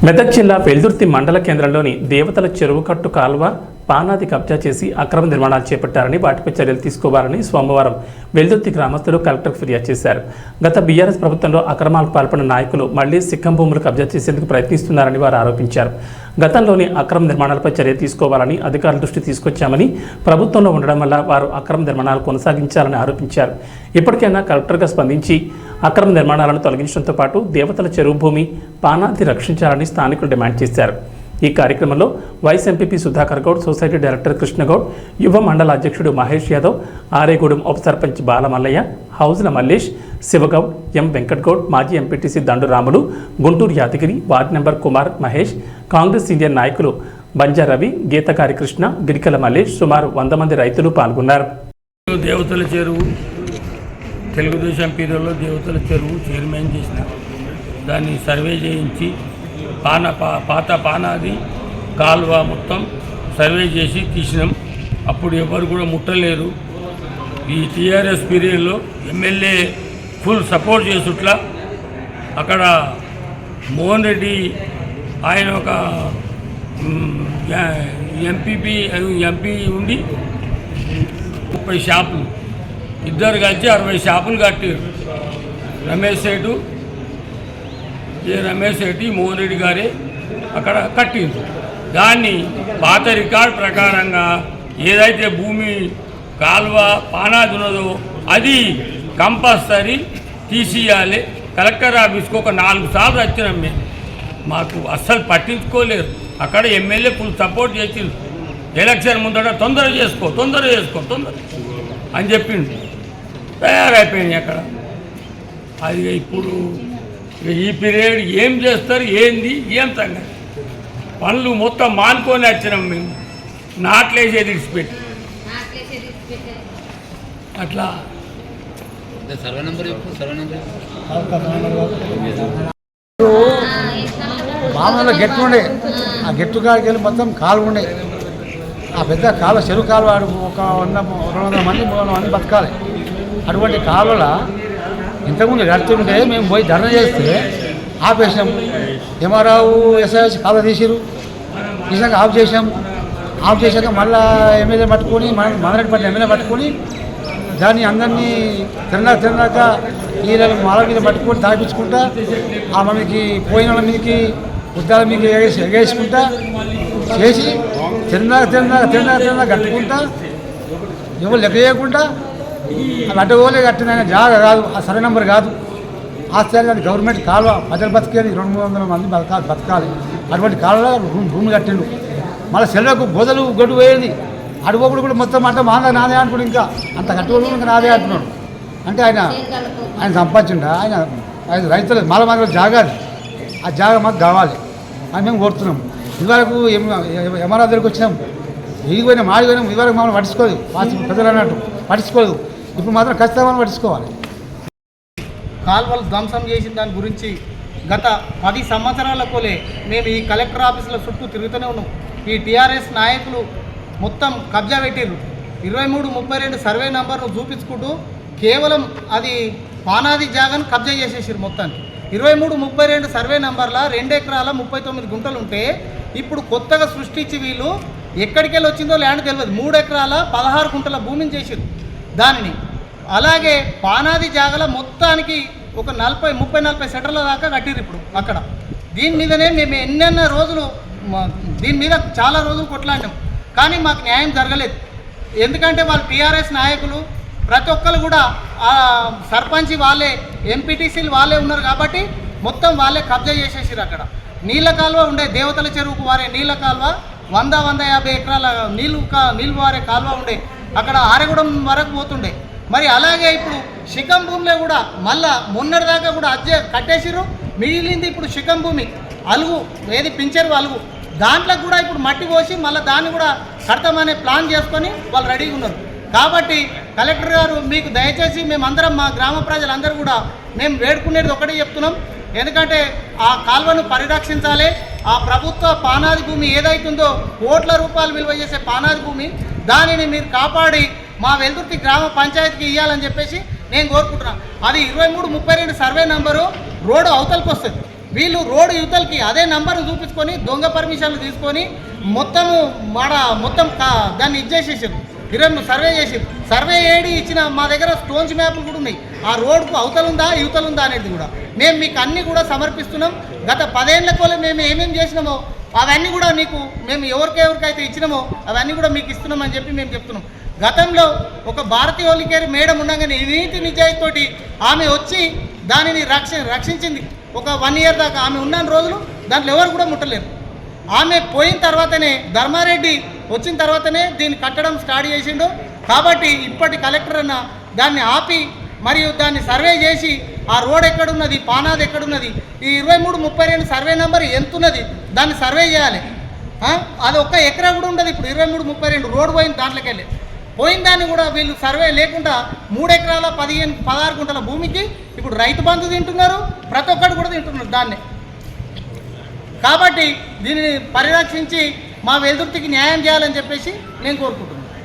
మెదక్ జిల్లా వెల్దుర్తి మండల కేంద్రంలోని దేవతల చెరువు కట్టు కాల్వ పానాది కబ్జా చేసి అక్రమ నిర్మాణాలు చేపట్టారని వాటిపై చర్యలు తీసుకోవాలని సోమవారం వెల్దుర్తి గ్రామస్తులు కలెక్టర్కు ఫిర్యాదు చేశారు. గత బీఆర్ఎస్ ప్రభుత్వంలో అక్రమాలకు పాల్పడిన నాయకులు మళ్లీ సిక్కం భూములు కబ్జా చేసేందుకు ప్రయత్నిస్తున్నారని వారు ఆరోపించారు. గతంలోని అక్రమ నిర్మాణాలపై చర్య తీసుకోవాలని అధికారుల దృష్టి తీసుకొచ్చామని, ప్రభుత్వంలో ఉండడం వల్ల వారు అక్రమ నిర్మాణాలు కొనసాగించాలని ఆరోపించారు. ఇప్పటికైనా కలెక్టర్గా స్పందించి అక్రమ నిర్మాణాలను తొలగించడంతో పాటు దేవతల చెరువు భూమి పానాది రక్షించాలని స్థానికులు డిమాండ్ చేశారు. ఈ కార్యక్రమంలో vice MPP Sudhakar Goud, society director Krishnagoud, యువ మండల అధ్యక్షుడు మహేష్ యాదవ్, ఆరేగూడెం ఉప సర్పంచ్ బాలమల్లయ్య, హౌజ్ల మల్లేష్, శివగౌడ్, ఎం వెంకట్గౌడ్, మాజీ ఎంపీటీసీ దండు Ramulu, Guntur Yadagiri, ward number Kumar Mahesh, Congress senior నాయకులు బంజా రవి, గీతకారి కృష్ణ, గిరికల మల్లేష్, సుమారు 100 మంది రైతులు పాల్గొన్నారు. దేవతల చెరువు తెలుగుదేశం పీరియడ్లో దేవతల చెరువు చైర్మన్ చేసిన దాన్ని సర్వే చేయించి పాత పానాది కాలువ మొత్తం సర్వే చేసి తీసినాం. అప్పుడు ఎవరు కూడా ముట్టలేరు. ఈ టీఆర్ఎస్ పీరియడ్లో ఎమ్మెల్యే ఫుల్ సపోర్ట్ చేసుట్లా అక్కడ మోహన్ రెడ్డి ఆయన ఒక ఎంపీ ఉండి 30 షాపులు ఇద్దరు కలిసి 60 షాపులు కట్టారు. రమేష్ రెడ్డి మోహన్ రెడ్డి గారే అక్కడ కట్టింది. దాన్ని పాత రికార్డు ప్రకారంగా ఏదైతే భూమి కాలువ పానాది ఉన్నదో అది కంపల్సరీ తీసియాలి. కలెక్టర్ ఆఫీస్కి ఒక 4 సార్లు వచ్చినాం మేము, మాకు అస్సలు పట్టించుకోలేరు. అక్కడ ఎమ్మెల్యే ఫుల్ సపోర్ట్ చేసింది. ఎలక్షన్ ముందట తొందర చేసుకో అని చెప్పిండు. తయారైపోయినాయి అక్కడ. అది ఇప్పుడు ఈ పీరియడ్ ఏం చేస్తారు, ఏంది, ఏం సంగతి, పనులు మొత్తం మానుకొని వచ్చినాం మేము. నాట్లేసేది ఇడిచిపెట్టి అట్లా. మామూలుగా గెట్టు ఉండే, ఆ గెట్టు కాడికి వెళ్ళి మొత్తం కాలువ ఉండే. ఆ పెద్ద కాలువ చెరువు కాలువ ఒక 100-200 మంది 300 మంది బతకాలి. అటువంటి కాలువలో ఇంతకుముందు కడుతుంటే మేము పోయి ధర్నా చేస్తే ఆపేసాం. ఎంఆర్ఆవు ఎస్ఐఎస్ కాలువ తీసాక ఆఫ్ చేశాక మళ్ళీ ఎమ్మెల్యే పట్టుకొని మదనపల్లి ఎమ్మెల్యే పట్టుకొని దాన్ని అందరినీ తిన్నాక ఈ మాల మీద పట్టుకొని తాపించుకుంటా ఆ మనకి పోయిన వాళ్ళ మీదకి ఉద్దాల మీద ఎగేసుకుంటా చేసి తిన్నా కట్టుకుంటా ఎవరు లెక్క చేయకుండా అవి అడ్డగోలే కట్టిన జాగా కాదు, ఆ సర్వే నెంబర్ కాదు. ఆశ్చర్యం, అది గవర్నమెంట్ కాలువ, ప్రజలు బతికేది 200-300 మంది బతకాలి. అటువంటి కాలువలో భూమి కట్టిండు. మళ్ళీ సెలవుకు గొడ్డు పోయేది. అడుగోపుడు కూడా మొత్తం అంటే నాదే అంటున్నాడు. ఇంకా అంత కట్టుకోవడం ఇంకా నాదే అంటున్నాడు. అంటే ఆయన సంపాదించిండ. ఆయన రైతులు మళ్ళీ జాగాది, ఆ జాగా మాకు కావాలి అని మేము కోరుతున్నాం. ఇదివరకు ఎంఆర్ఆర్ దగ్గరికి వచ్చినాం, ఇదిపోయినా మాడిపోయినాం. ఇదివరకు మమ్మల్ని పట్టించుకోదు, పెద్దలు అన్నట్టు పట్టించుకోదు. ఇప్పుడు మాత్రం ఖచ్చితంగా పట్టించుకోవాలి. కాల్వలు ధ్వంసం చేసిన దాని గురించి గత 10 సంవత్సరాల కోలే మేము ఈ కలెక్టర్ ఆఫీసుల చుట్టూ తిరుగుతూనే ఉన్నాం. ఈ టీఆర్ఎస్ నాయకులు మొత్తం కబ్జా పెట్టిర్రు. 23-32 సర్వే నెంబర్ను చూపించుకుంటూ కేవలం అది పానాది జాగాను కబ్జా చేసేసారు మొత్తానికి. 23-32 సర్వే నెంబర్ల 2 ఎకరాల 39 గుంటలు ఉంటే ఇప్పుడు కొత్తగా సృష్టించి వీళ్ళు ఎక్కడికెళ్ళి వచ్చిందో ల్యాండ్ తెలియదు. 3 ఎకరాల 16 గుంటల భూమిని చేసారు దానిని. అలాగే పానాది జాగల మొత్తానికి ఒక 30-40 సెటర్ల దాకా కట్టిరు ఇప్పుడు అక్కడ. దీని మీదనే మేము ఎన్నెన్న రోజులు దీని మీద చాలా రోజులు కొట్లాడినాం, కానీ మాకు న్యాయం జరగలేదు. ఎందుకంటే వాళ్ళు టీఆర్ఎస్ నాయకులు ప్రతి ఒక్కరు కూడా సర్పంచ్ వాళ్ళే, ఎంపీటీసీలు వాళ్ళే ఉన్నారు కాబట్టి మొత్తం వాళ్ళే కబ్జా చేసేసారు. అక్కడ నీళ్ళ కాలువ ఉండే, దేవతల చెరువుకు వారే నీళ్ళ కాలువ 100-150 ఎకరాల నీళ్ళు వారే కాలువ ఉండే. అక్కడ ఆరెగూడెం వరకు పోతుండే. మరి అలాగే ఇప్పుడు శిఖం భూమిలో కూడా మళ్ళా మొన్నటిదాకా కూడా కట్టేసిరు. మిగిలింది ఇప్పుడు శిఖం భూమి అలుగు, ఏది పింఛరు అలుగు, దాంట్లో కూడా ఇప్పుడు మట్టి పోసి మళ్ళీ దాన్ని కూడా కడతామనే ప్లాన్ చేసుకొని వాళ్ళు రెడీగా ఉన్నారు. కాబట్టి కలెక్టర్ గారు మీకు దయచేసి మేమందరం, మా గ్రామ ప్రజలందరూ కూడా మేము వేడుకునేది ఒకటే చెప్తున్నాం. ఎందుకంటే ఆ కాల్వను పరిరక్షించాలి. ఆ ప్రభుత్వ పానాది భూమి ఏదైతుందో కోట్ల రూపాయలు విలువ చేసే పానాది భూమి, దానిని మీరు కాపాడి మా వెల్దుర్తి గ్రామ పంచాయతీకి ఇవ్వాలని చెప్పేసి నేను కోరుకుంటున్నాను. అది 23-32 సర్వే నెంబరు రోడ్డు అవతలకి వస్తుంది. వీళ్ళు రోడ్డు యువతలకి అదే నంబర్ చూపించుకొని దొంగ పర్మిషన్లు తీసుకొని మొత్తం దాన్ని ఇచ్చేసేసారు. 23 సర్వే చేసి సర్వే ఏడి ఇచ్చిన మా దగ్గర స్టోన్స్ మ్యాప్లు కూడా ఉన్నాయి. ఆ రోడ్కు అవతలుందా యువతలుందా అనేది కూడా మేము మీకు అన్నీ కూడా సమర్పిస్తున్నాం. గత 10 ఏళ్ల కోలే మేము ఏమేమి చేసినామో అవన్నీ కూడా మీకు మేము ఎవరికైతే ఇచ్చినామో అవన్నీ కూడా మీకు ఇస్తున్నామని చెప్పి మేము చెప్తున్నాం. గతంలో ఒక భారతీయ హోలికేరి మేడం ఉండగానే నీతి నిజాయితీతోటి ఆమె వచ్చి దానిని రక్షించింది. ఒక 1 ఇయర్ దాకా ఆమె ఉన్న రోజులు దాంట్లో ఎవరు కూడా ముట్టలేరు. ఆమె పోయిన తర్వాతనే ధర్మారెడ్డి వచ్చిన తర్వాతనే దీన్ని కట్టడం స్టార్ట్ చేసిండు. కాబట్టి ఇప్పటి కలెక్టర్ అన్న దాన్ని ఆపి మరియు దాన్ని సర్వే చేసి ఆ రోడ్ ఎక్కడున్నది, పానాది ఎక్కడున్నది, ఈ 2332 సర్వే నెంబర్ ఎంత ఉన్నది దాన్ని సర్వే చేయాలి. అది ఒక్క ఎకరా కూడా ఉండదు. ఇప్పుడు 2332 రోడ్ పోయింది, దాంట్లోకి వెళ్ళి పోయిన దాన్ని కూడా వీళ్ళు సర్వే లేకుండా 3 ఎకరాల 16 గుంటల భూమికి ఇప్పుడు రైతు బంధు తింటున్నారు, ప్రతి ఒక్కటి కూడా తింటున్నారు దాన్ని. కాబట్టి దీనిని పరిరక్షించి మా వెల్దుర్తికి న్యాయం చేయాలని చెప్పేసి నేను కోరుకుంటున్నాను.